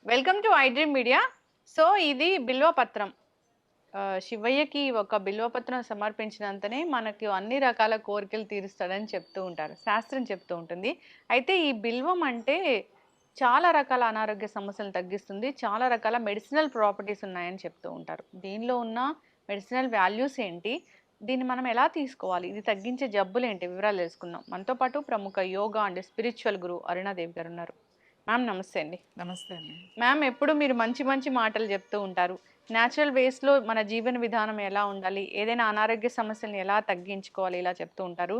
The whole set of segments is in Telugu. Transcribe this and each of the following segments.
Welcome to I dream media. So ఇది బిల్వపత్రం. శివయ్యకి ఒక బిల్వపత్రం సమర్పించినంతనే మనకి అన్ని రకాల కోరికలు తీరుస్తాడని చెప్తూ ఉంటారు. శాస్త్రం చెప్తూ ఉంటుంది. అయితే ఈ బిల్వం అంటే చాలా రకాల అనారోగ్య సమస్యలను తగ్గిస్తుంది. చాలా రకాల మెడిసినల్ ప్రాపర్టీస్ ఉన్నాయని చెప్తూ ఉంటారు. దీనిలో ఉన్న మెడిసినల్ వాల్యూస్ ఏంటి? దీన్ని మనం ఎలా తీసుకోవాలి? ఇది తగ్గించే జబ్బులేంటి? వివరాలు తెలుసుకుందాం. మనతో పాటు ప్రముఖ యోగా అండ్ స్పిరిచువల్ గురువు అరుణాదేవి గారు ఉన్నారు. మ్యామ్ నమస్తే అండి. నమస్తే అండి. మ్యామ్ ఎప్పుడు మీరు మంచి మంచి మాటలు చెప్తూ ఉంటారు. న్యాచురల్ వేస్‌లో మన జీవన విధానం ఎలా ఉండాలి? ఏదైనా అనారోగ్య సమస్యల్ని ఎలా తగ్గించుకోవాలి? ఇలా చెప్తూ ఉంటారు.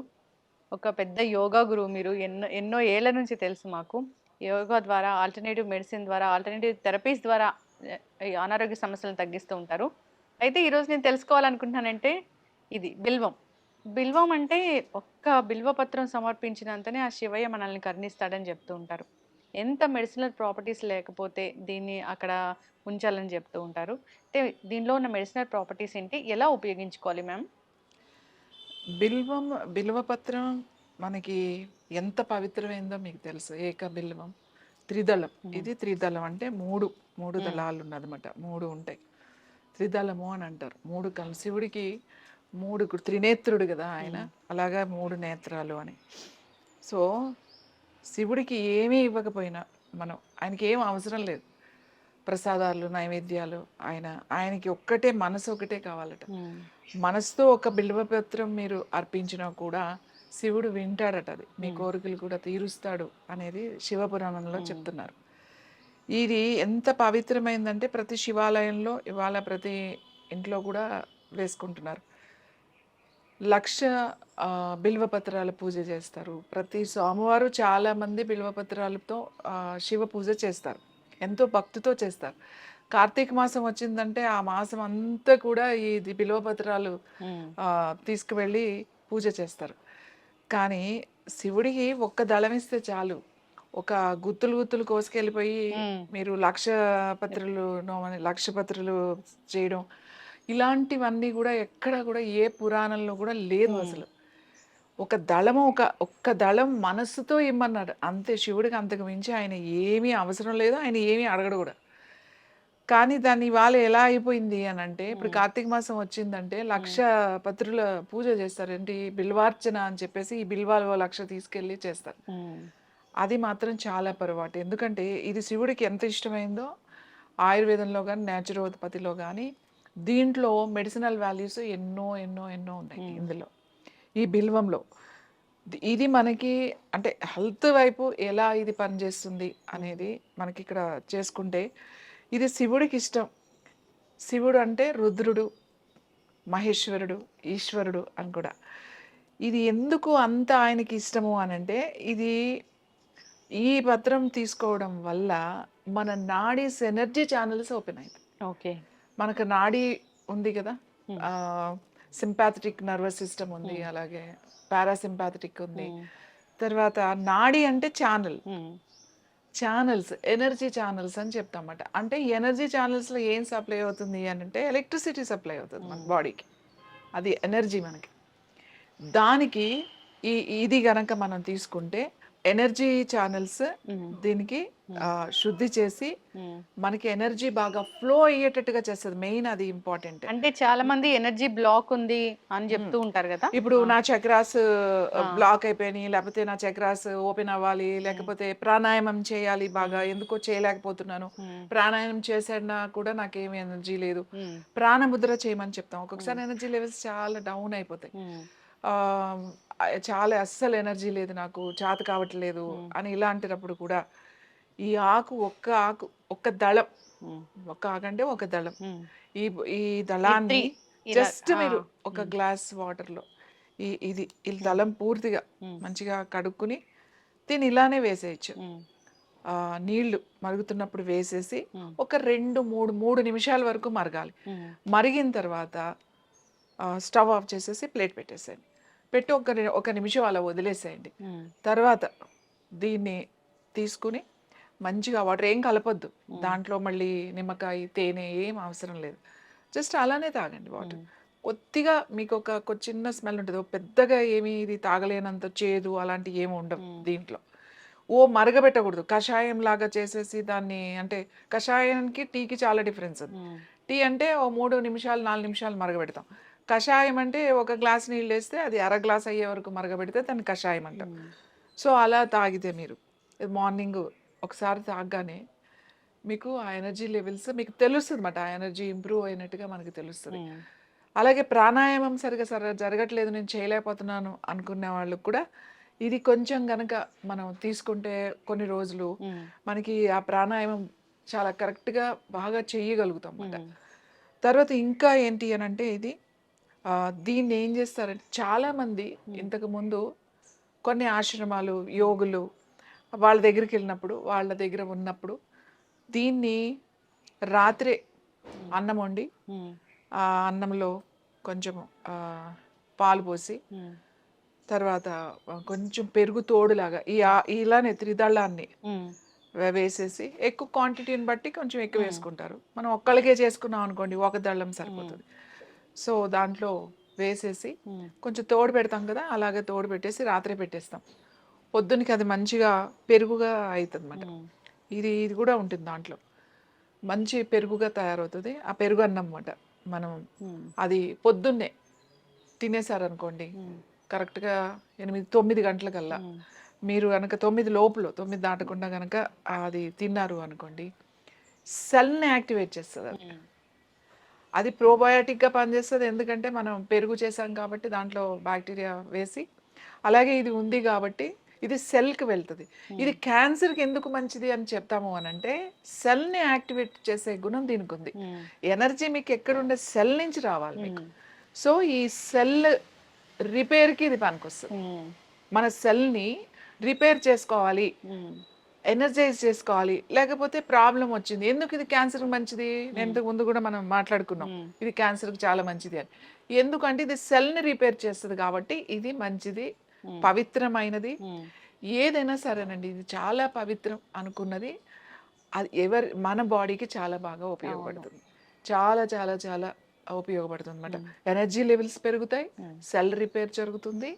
ఒక పెద్ద యోగా గురువు మీరు. ఎన్నో ఎన్నో ఏళ్ల నుంచి తెలుసు మాకు. యోగా ద్వారా, ఆల్టర్‌నేటివ్ మెడిసిన్ ద్వారా, ఆల్టర్‌నేటివ్ థెరపీస్ ద్వారా ఈ అనారోగ్య సమస్యలను తగ్గిస్తూ ఉంటారు. అయితే ఈరోజు నేను తెలుసుకోవాలనుకుంటున్నానంటే ఇది బిల్వం. బిల్వం అంటే ఒక్క బిల్వ పత్రం సమర్పించినంతనే ఆ శివయ్య మనల్ని కరుణిస్తాడని చెప్తూ ఉంటారు. ఎంత మెడిసినల్ ప్రాపర్టీస్ లేకపోతే దీన్ని అక్కడ ఉంచాలని చెప్తూ ఉంటారు. అంటే దీనిలో ఉన్న మెడిసినల్ ప్రాపర్టీస్ ఏంటి? ఎలా ఉపయోగించుకోవాలి మ్యామ్? బిల్వం బిల్వపత్రం మనకి ఎంత పవిత్రమైందో మీకు తెలుసు. ఏక బిల్వం, త్రిదళం. హ్మ్. ఇది త్రిదళం అంటే 3 హ్మ్. దళాలు ఉన్నదన్నమాట. 3 ఉంటాయి. త్రిదళము అని అంటారు. 3 శివుడికి 3 త్రినేత్రుడు కదా ఆయన. హ్మ్. అలాగా 3 నేత్రాలు అని. సో, శివుడికి ఏమీ ఇవ్వకపోయినా మనం ఆయనకి ఏం అవసరం లేదు. ప్రసాదాలు, నైవేద్యాలు ఆయనకి ఒక్కటే మనసు ఒకటే కావాలట. హ్మ్. మనసుతో ఒక బిల్వపత్రం మీరు అర్పించినా కూడా శివుడు వింటాడట అది. మీ హ్మ్. కోరికలు కూడా తీరుస్తాడు అనేది శివపురాణంలో హ్మ్. చెప్తున్నారు. ఇది ఎంత పవిత్రమైందంటే ప్రతి శివాలయంలో ఇవాళ ప్రతి ఇంట్లో కూడా వేసుకుంటున్నారు. 1,00,000 బిల్వపత్రాల పూజ చేస్తారు. ప్రతి సోమవారం చాలామంది బిల్వపత్రాలతో శివ పూజ చేస్తారు. ఎంతో భక్తితో చేస్తారు. కార్తీక మాసం వచ్చిందంటే ఆ మాసం అంతా కూడా ఇది బిల్వపత్రాలు హ్మ్. తీసుకువెళ్ళి పూజ చేస్తారు. కానీ శివుడికి ఒక్క దళం ఇస్తే చాలు. ఒక గుత్తులు గుత్తులు కోసుకెళ్ళిపోయి హ్మ్. మీరు 1,00,000 పత్రులు నోమని 1,00,000 పత్రులు చేయడం ఇలాంటివన్నీ కూడా ఎక్కడ కూడా ఏ పురాణంలో కూడా లేదు హ్మ్. అసలు. ఒక దళము ఒక్క దళం మనస్సుతో ఇమ్మన్నాడు. అంతే శివుడికి అంతకు మించి ఆయన ఏమీ అవసరం లేదు. ఆయన ఏమీ అడగడు కూడా. కానీ దాన్ని ఇవాళ ఎలా అయిపోయింది అనంటే, ఇప్పుడు హ్మ్. కార్తీక మాసం వచ్చిందంటే 1,00,000 హ్మ్. పత్రుల పూజ చేస్తారు. ఏంటి బిల్వార్చన అని చెప్పేసి ఈ బిల్వాలు ఓ 1,00,000 తీసుకెళ్ళి చేస్తారు. హ్మ్. అది మాత్రం చాలా పొరపాటు. ఎందుకంటే ఇది శివుడికి ఎంత ఇష్టమైందో ఆయుర్వేదంలో గాని, నేచురోపతిలో గాని దీంట్లో మెడిసినల్ వాల్యూస్ ఎన్నో, ఎన్నో, ఎన్నో ఉన్నాయి హ్మ్. ఇందులో. ఈ బిల్వంలో. ఇది మనకి అంటే హెల్త్ వైపు ఎలా ఇది పనిచేస్తుంది హ్మ్. అనేది మనకిక్కడ చేసుకుంటే ఇది శివుడికి ఇష్టం. శివుడు అంటే రుద్రుడు, మహేశ్వరుడు, ఈశ్వరుడు అని కూడా. ఇది ఎందుకు అంత ఆయనకి ఇష్టము అనంటే ఇది ఈ పత్రం తీసుకోవడం వల్ల మన నాడీస్ ఎనర్జీ ఛానెల్స్ ఓపెన్ అయితాయి. ఓకే. మనకు నాడీ ఉంది కదా! హ్మ్. సింపాథెటిక్ నర్వస్ సిస్టమ్ ఉంది. హ్మ్. అలాగే పారాసింపాథెటిక్ ఉంది. హ్మ్. తర్వాత నాడీ అంటే ఛానెల్. హ్మ్. ఛానెల్స్, ఎనర్జీ ఛానెల్స్ అని చెప్తామట. అంటే ఎనర్జీ ఛానెల్స్‌లో ఏం సప్లై అవుతుంది అనంటే ఎలక్ట్రిసిటీ సప్లై అవుతుంది మన హ్మ్. బాడీకి. అది ఎనర్జీ మనకి. దానికి ఈ ఇది గనక మనం తీసుకుంటే ఎనర్జీ ఛానెల్స్ హ్మ్. దీనికి హ్మ్. శుద్ధి చేసి హ్మ్. మనకి ఎనర్జీ బాగా ఫ్లో అయ్యేటట్టుగా చేస్తది. మెయిన్ అది ఇంపార్టెంట్. అంటే చాలా మంది ఎనర్జీ బ్లాక్ ఉంది అని హ్మ్. చెప్తూ ఉంటారు గదా! ఇప్పుడు ఆ! నా చక్రాస్ ఆ! బ్లాక్ అయిపోయినాయి. లేకపోతే నా చక్రాస్ ఓపెన్ అవ్వాలి. హ్మ్. లేకపోతే ప్రాణాయామం చేయాలి బాగా. హ్మ్. ఎందుకో చేయలేకపోతున్నాను. హ్మ్. ప్రాణాయామం చేశానా కూడా నాకేమి ఎనర్జీ లేదు. హ్మ్. ప్రాణముద్ర చేయమని చెప్తాం. హ్మ్. ఒక్కొక్కసారి ఎనర్జీ లెవెల్స్ చాలా డౌన్ అయిపోతాయి. హ్మ్. ఆహ్, చాలా అస్సలు ఎనర్జీ లేదు నాకు. చేత కావట్లేదు హ్మ్. అని ఇలాంటిటప్పుడు కూడా ఈ ఆకు ఒక్క దళం. హ్మ్. ఒక్క ఆకంటే ఒక దళం. హ్మ్. ఈ ఈ దళాన్ని 3 ఇలా జస్ట్ ఆ! మీరు ఒక హ్మ్. గ్లాస్ వాటర్‌లో ఈ హ్మ్. దళం పూర్తిగా హ్మ్. మంచిగా కడుక్కొని దీన్ని ఇలానే వేసేయొచ్చు. హ్మ్. నీళ్లు మరుగుతున్నప్పుడు వేసేసి హ్మ్. ఒక 3 నిమిషాల వరకు మరగాలి. హ్మ్. మరిగిన తర్వాత స్టవ్ ఆఫ్ చేసేసి ప్లేట్ పెట్టేసేయండి. పెట్టి ఒక నిమిషం అలా వదిలేసేయండి. హ్మ్. తర్వాత దీన్ని తీసుకొని మంచిగా వాటర్ ఏం కలపొద్దు. హ్మ్. దాంట్లో మళ్ళీ నిమ్మకాయ, తేనె ఏం అవసరం లేదు. జస్ట్ అలానే తాగండి వాటర్. హ్మ్. కొద్దిగా మీకొక చిన్న స్మెల్ ఉంటది. పెద్దగా ఏమి ఇది తాగలేనంత చేదు అలాంటివి ఏమి ఉండవు హ్మ్. దీంట్లో. మరగబెట్టకూడదు. కషాయం లాగా చేసేసి దాన్ని అంటే కషాయానికి, టీకి చాలా డిఫరెన్స్ ఉంది. టీ అంటే ఓ 3 నిమిషాలు, 4 నిమిషాలు మరగబెడతాం. కషాయం అంటే ఒక గ్లాస్ నీళ్ళేస్తే అది అర గ్లాస్ అయ్యే వరకు మరగబెడితే దాన్ని కషాయం అంటాం. సో, అలా తాగితే మీరు మార్నింగ్ ఒకసారి తాగగానే మీకు ఆ ఎనర్జీ లెవెల్స్ మీకు తెలుస్తదన్నమాట. ఆ ఎనర్జీ ఇంప్రూవ్ అయినట్టుగా మనకు తెలుస్తది. అలాగే ప్రాణాయామం సరిగ్గా జరగట్లేదు, నేను చేయలేకపోతున్నాను అనుకునే వాళ్ళకి కూడా ఇది కొంచెం గనక మనం తీసుకుంటే కొన్ని రోజులు మనకి ఆ ప్రాణాయామం చాలా కరెక్ట్‌గా బాగా చేయగలుగుతాం అన్నమాట. తర్వాత ఇంకా ఏంటి అనంటే ఇది దీన్ని ఏం చేస్తారంటే చాలామంది ఇంతకుముందు కొన్ని ఆశ్రమాలు, యోగులు వాళ్ళ దగ్గరికెళ్ళినప్పుడు, వాళ్ళ దగ్గర ఉన్నప్పుడు దీన్ని రాత్రే అన్నం వండి, ఆ అన్నంలో కొంచెం పాలు పోసి, తర్వాత కొంచెం పెరుగు తోడులాగా ఇలానే త్రిదళాన్ని వేసేసి ఎక్కువ క్వాంటిటీని బట్టి కొంచెం ఎక్కువ వేసుకుంటారు. మనం ఒక్కళ్ళకే చేసుకున్నాం అనుకోండి, ఒక దళం సరిపోతుంది. సో, దాంట్లో వేసేసి కొంచెం తోడు పెడతాం కదా, అలాగే తోడు పెట్టేసి రాత్రే పెట్టేస్తాం. పొద్దునకి అది మంచిగా పెరుగుగా అవుతుందన్నమాట. ఇది కూడా ఉంటుంది దాంట్లో. మంచి పెరుగుగా తయారవుతుంది. ఆ పెరుగు అన్నం అన్నమాట. మనం అది పొద్దున్నే తినేసారనుకోండి, కరెక్ట్‌గా 8, 9 గంటలకల్లా మీరు గనక 9 లోపల 9 దాటకుండా గనక అది తిన్నారు అనుకోండి, సెల్‌ని యాక్టివేట్ చేస్తది అది. అది ప్రోబయోటిక్‌గా పనిచేస్తది. ఎందుకంటే మనం పెరుగు చేసాం కాబట్టి దాంట్లో బ్యాక్టీరియా వేసి, అలాగే ఇది ఉంది కాబట్టి ఇది సెల్‌కి వెళ్తది. ఇది క్యాన్సర్‌కి ఎందుకు మంచిది అని చెప్తాము అనంటే, సెల్‌ని యాక్టివేట్ చేసే గుణం దీనికుంది. ఎనర్జీ మీకు ఎక్కడుండే సెల్ నుంచి రావాలి మీకు. సో, ఈ సెల్ రిపేర్‌కి ఇది పనికొస్తది. మన సెల్‌ని రిపేర్ చేసుకోవాలి, ఎనర్జైజ్ చేసుకోవాలి. లేకపోతే ప్రాబ్లమ్ వచ్చింది. ఎందుకు ఇది క్యాన్సర్‌కి మంచిది? ఇంతకు ముందు కూడా మనం మాట్లాడుకున్నాం. ఇది క్యాన్సర్‌కి చాలా మంచిది అని. ఎందుకంటే ఇది సెల్‌ని రిపేర్ చేస్తది కాబట్టి ఇది మంచిది, పవిత్రమైనది. ఏదైనా సరేనండి, ఇది చాలా పవిత్రం అనుకున్నది అది మన బాడీకి చాలా బాగా ఉపయోగపడుతుంది. చాలా చాలా చాలా ఉపయోగపడుతుందన్నమాట. ఎనర్జీ లెవెల్స్ పెరుగుతాయి, సెల్ రిపేర్ జరుగుతుంది.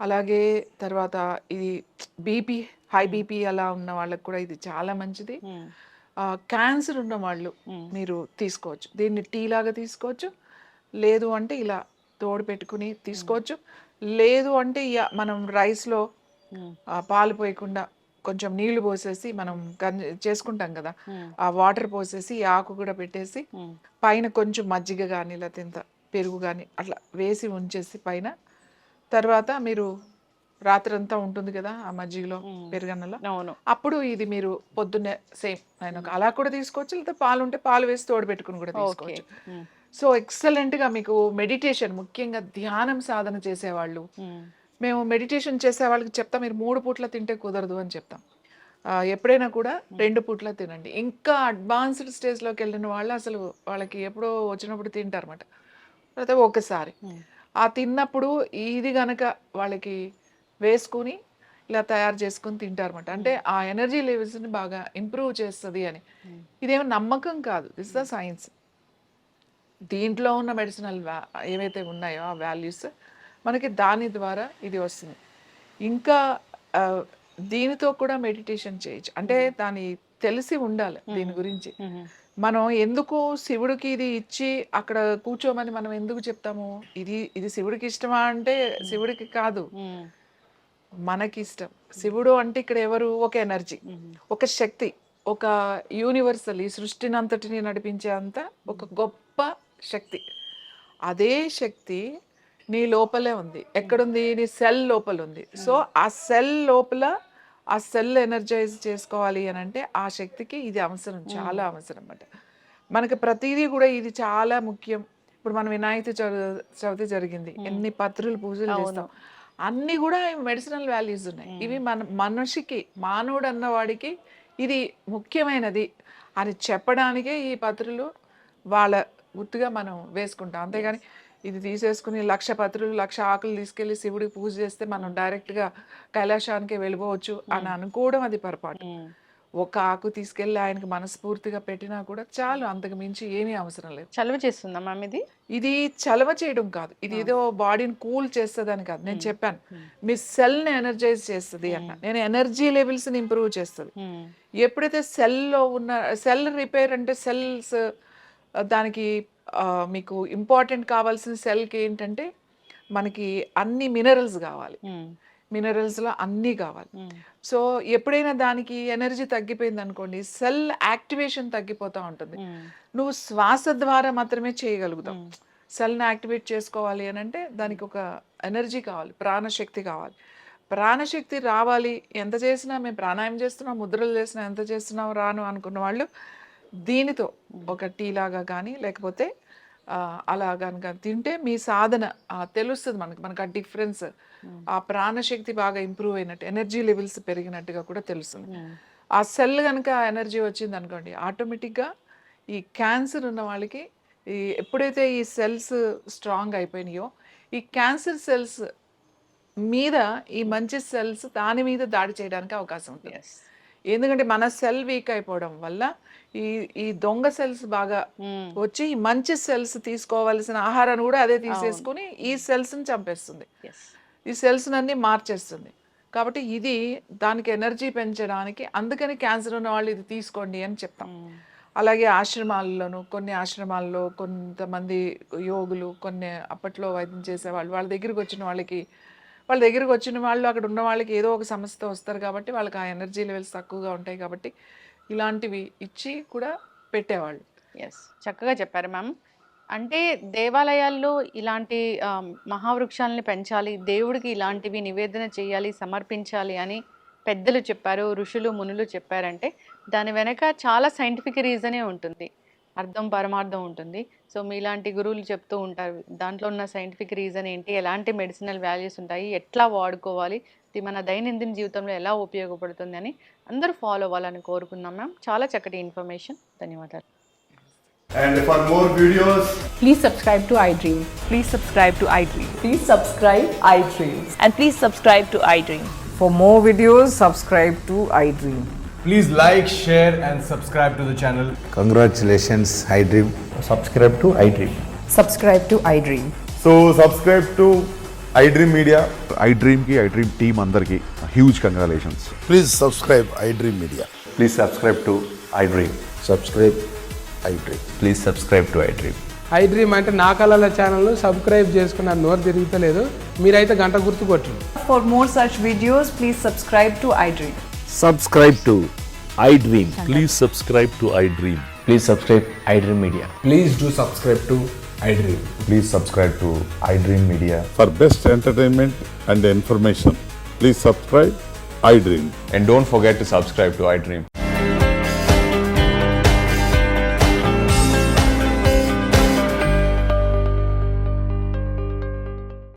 అలాగే తర్వాత ఇది బీపీ, హై బీపీ అలా ఉన్న వాళ్ళకి కూడా ఇది చాలా మంచిది. క్యాన్సర్ ఉన్న వాళ్ళు మీరు తీసుకోవచ్చు. దీన్ని టీ లాగా తీసుకోవచ్చు. లేదు అంటే ఇలా తోడు పెట్టుకుని తీసుకోవచ్చు. లేదు అంటే మనం రైస్‌లో పాలు పోయకుండా కొంచెం నీళ్లు పోసేసి మనం చేసుకుంటాం కదా, ఆ వాటర్ పోసేసి ఈ ఆకు కూడా పెట్టేసి పైన కొంచెం మజ్జిగ కానీ లేకపోతే ఇంత పెరుగు కానీ అట్లా వేసి ఉంచేసి పైన, తర్వాత మీరు రాత్రంతా ఉంటుంది కదా ఆ మజ్జిగలో, పెరుగన్నంలో, అప్పుడు ఇది మీరు పొద్దున్నే సేమ్ అలా కూడా తీసుకోవచ్చు. లేకపోతే పాలు ఉంటే పాలు వేసి తోడు పెట్టుకుని కూడా తీసుకోవచ్చు. సో, ఎక్సలెంట్‌గా మీకు మెడిటేషన్, ముఖ్యంగా ధ్యానం సాధన చేసేవాళ్ళు, మేము మెడిటేషన్ చేసే వాళ్ళకి చెప్తాం, మీరు 3 పూట్ల తింటే కుదరదు అని చెప్తాం. ఎప్పుడైనా కూడా 2 పూట్ల తినండి. ఇంకా అడ్వాన్స్డ్ స్టేజ్‌లోకి వెళ్ళిన వాళ్ళు అసలు వాళ్ళకి ఎప్పుడో వచ్చినప్పుడు తింటారన్నమాట. లేకపోతే ఒకసారి ఆ తిన్నప్పుడు ఇది గనక వాళ్ళకి వేసుకుని ఇలా తయారు చేసుకుని తింటారన్నమాట. అంటే ఆ ఎనర్జీ లెవెల్స్‌ని బాగా ఇంప్రూవ్ చేస్తది అని. ఇదేమో నమ్మకం కాదు, దిస్ ద సైన్స్. దీంట్లో ఉన్న మెడిసినల్ ఏవైతే ఉన్నాయో ఆ వాల్యూస్ మనకి దాని ద్వారా ఇది వస్తుంది. ఇంకా దీనితో కూడా మెడిటేషన్ చేయొచ్చు. అంటే దాని తెలిసి ఉండాలి దీని గురించి. మనం ఎందుకు శివుడికి ఇది ఇచ్చి అక్కడ కూర్చోమని మనం ఎందుకు చెప్తాము? ఇది శివుడికి ఇష్టమా అంటే శివుడికి కాదు, మనకి ఇష్టం. శివుడు అంటే ఇక్కడ ఎవరు? ఒక ఎనర్జీ, ఒక శక్తి, ఒక యూనివర్సల్, ఈ సృష్టిని అంతటిని నడిపించే అంత ఒక గొప్ప శక్తి. అదే శక్తి నీ లోపలే ఉంది. ఎక్కడుంది? నీ సెల్ లోపల ఉంది. సో, ఆ సెల్ లోపల ఆ సెల్ ఎనర్జైజ్ చేసుకోవాలి అని అంటే ఆ శక్తికి ఇది అవసరం, చాలా అవసరం అన్నమాట. మనకి ప్రతిదీ కూడా ఇది చాలా ముఖ్యం. ఇప్పుడు మనం వినాయక చవితి జరిగింది, ఎన్ని పత్రులు పూజలు చేస్తాం, అన్నీ కూడా మెడిసినల్ వాల్యూస్ ఉన్నాయి. ఇవి మనిషికి, మానవుడు అన్నవాడికి ఇది ముఖ్యమైనది అని చెప్పడానికే ఈ పత్రులు వాళ్ళ గుర్తుగా మనం వేసుకుంటాం. అంతేగాని ఇది తీసేసుకుని 1,00,000 పత్రులు, 1,00,000 ఆకులు తీసుకెళ్ళి శివుడికి పూజ చేస్తే మనం డైరెక్ట్‌గా కైలాసానికే వెళ్ళిపోవచ్చు అని అనుకోవడం అది పొరపాటు. ఒక ఆకు తీసుకెళ్ళి ఆయనకి మనస్ఫూర్తిగా పెట్టినా కూడా చాలు, అంతకు మించి ఏమీ అవసరం లేదు. చలువ చేస్తుందా మ్యామ్ ఇది? ఇది చలవ చేయడం కాదు, ఇది ఏదో బాడీని కూల్ చేస్తుందని కాదు. నేను చెప్పాను మీ సెల్ని ఎనర్జైజ్ చేస్తుంది అన్న, నేను ఎనర్జీ లెవెల్స్ని ఇంప్రూవ్ చేస్తుంది. ఎప్పుడైతే సెల్లో ఉన్న సెల్ రిపేర్ అంటే సెల్స్ దానికి మీకు ఇంపార్టెంట్ కావాల్సిన సెల్కి ఏంటంటే మనకి అన్ని మినరల్స్ కావాలి, మినరల్స్లో అన్నీ కావాలి. సో ఎప్పుడైనా దానికి ఎనర్జీ తగ్గిపోయింది అనుకోండి, సెల్ యాక్టివేషన్ తగ్గిపోతూ ఉంటుంది. నువ్వు శ్వాస ద్వారా మాత్రమే చేయగలుగుతావు. సెల్ని యాక్టివేట్ చేసుకోవాలి అని అంటే దానికి ఒక ఎనర్జీ కావాలి, ప్రాణశక్తి కావాలి. ప్రాణశక్తి రావాలి, ఎంత చేసినా మేము ప్రాణాయామం చేస్తున్నాం, ముద్రలు చేసినా, ఎంత చేస్తున్నాం రాను అనుకున్న వాళ్ళు దీనితో ఒక టీ లాగా కానీ లేకపోతే అలా కనుక తింటే మీ సాధన తెలుస్తుంది మనకు ఆ డిఫరెన్స్, ఆ ప్రాణశక్తి బాగా ఇంప్రూవ్ అయినట్టు, ఎనర్జీ లెవెల్స్ పెరిగినట్టుగా కూడా తెలుస్తుంది. ఆ సెల్ కనుక ఎనర్జీ వచ్చింది అనుకోండి, ఆటోమేటిక్గా ఈ క్యాన్సర్ ఉన్న వాళ్ళకి ఎప్పుడైతే ఈ సెల్స్ స్ట్రాంగ్ అయిపోయినాయో, ఈ క్యాన్సర్ సెల్స్ మీద ఈ మంచి సెల్స్ దాని మీద దాడి చేయడానికి అవకాశం ఉంటుంది. ఎందుకంటే మన సెల్ వీక్ అయిపోవడం వల్ల ఈ దొంగ సెల్స్ బాగా వచ్చి ఈ మంచి సెల్స్ తీసుకోవాల్సిన ఆహారాన్ని కూడా అదే తీసేసుకుని ఈ సెల్స్ని చంపేస్తుంది, ఈ సెల్స్ అన్ని మార్చేస్తుంది. కాబట్టి ఇది దానికి ఎనర్జీ పెంచడానికి, అందుకని క్యాన్సర్ ఉన్న వాళ్ళు ఇది తీసుకోండి అని చెప్తాం. అలాగే ఆశ్రమాల్లోనూ, కొన్ని ఆశ్రమాల్లో కొంతమంది యోగులు, కొన్ని అప్పట్లో వైద్యం చేసేవాళ్ళు, వాళ్ళ దగ్గరికి వచ్చిన వాళ్ళు అక్కడ ఉన్న వాళ్ళకి ఏదో ఒక సమస్యతో వస్తారు కాబట్టి వాళ్ళకి ఆ ఎనర్జీ లెవెల్స్ తక్కువగా ఉంటాయి కాబట్టి ఇలాంటివి ఇచ్చి కూడా పెట్టేవాళ్ళు. చక్కగా చెప్పారు మ్యామ్. అంటే దేవాలయాల్లో ఇలాంటి మహావృక్షాలని పెంచాలి, దేవుడికి ఇలాంటివి నివేదన చేయాలి, సమర్పించాలి అని పెద్దలు చెప్పారు, ఋషులు మునులు చెప్పారంటే దాని వెనక చాలా సైంటిఫిక్ రీజనే ఉంటుంది, అర్థం పరమార్థం ఉంటుంది. సో మీలాంటి గురువులు చెప్తూ ఉంటారు దాంట్లో ఉన్న సైంటిఫిక్ రీజన్ ఏంటి, ఎలాంటి మెడిసినల్ వాల్యూస్ ఉంటాయి, ఎట్లా వాడుకోవాలి, ఇది మన దైనందిన జీవితంలో ఎలా ఉపయోగపడుతుంది అని అందరూ ఫాలో అవ్వాలని కోరుకున్నాం మ్యామ్. చాలా చక్కటి ఇన్ఫర్మేషన్, ధన్యవాదాలు. And for more videos, Please subscribe to iDream. Please subscribe to iDream. Please subscribe iDream. And please subscribe to iDream. For more videos, subscribe to iDream. please like, share and subscribe to the channel. Congratulations, iDream. Subscribe to iDream. Subscribe to iDream. So subscribe to iDream Media. iDream ki iDream team andarki huge congratulations. Please subscribe iDream Media. Please subscribe to iDream. Subscribe iDream. Please subscribe to iDream. iDream అంటే నా కళల ఛానల్ను సబ్స్క్రైబ్ చేసుకున్న నోరు తిరుగుతలేదు, మీరైతే గంట గుర్తు కొట్టండి. For more such videos, please subscribe to iDream. Subscribe to iDream. Please subscribe to iDream. Please subscribe iDream Media. Please do subscribe to iDream. Please subscribe to iDream Media. For best entertainment and information, please subscribe iDream. And don't forget to subscribe to iDream.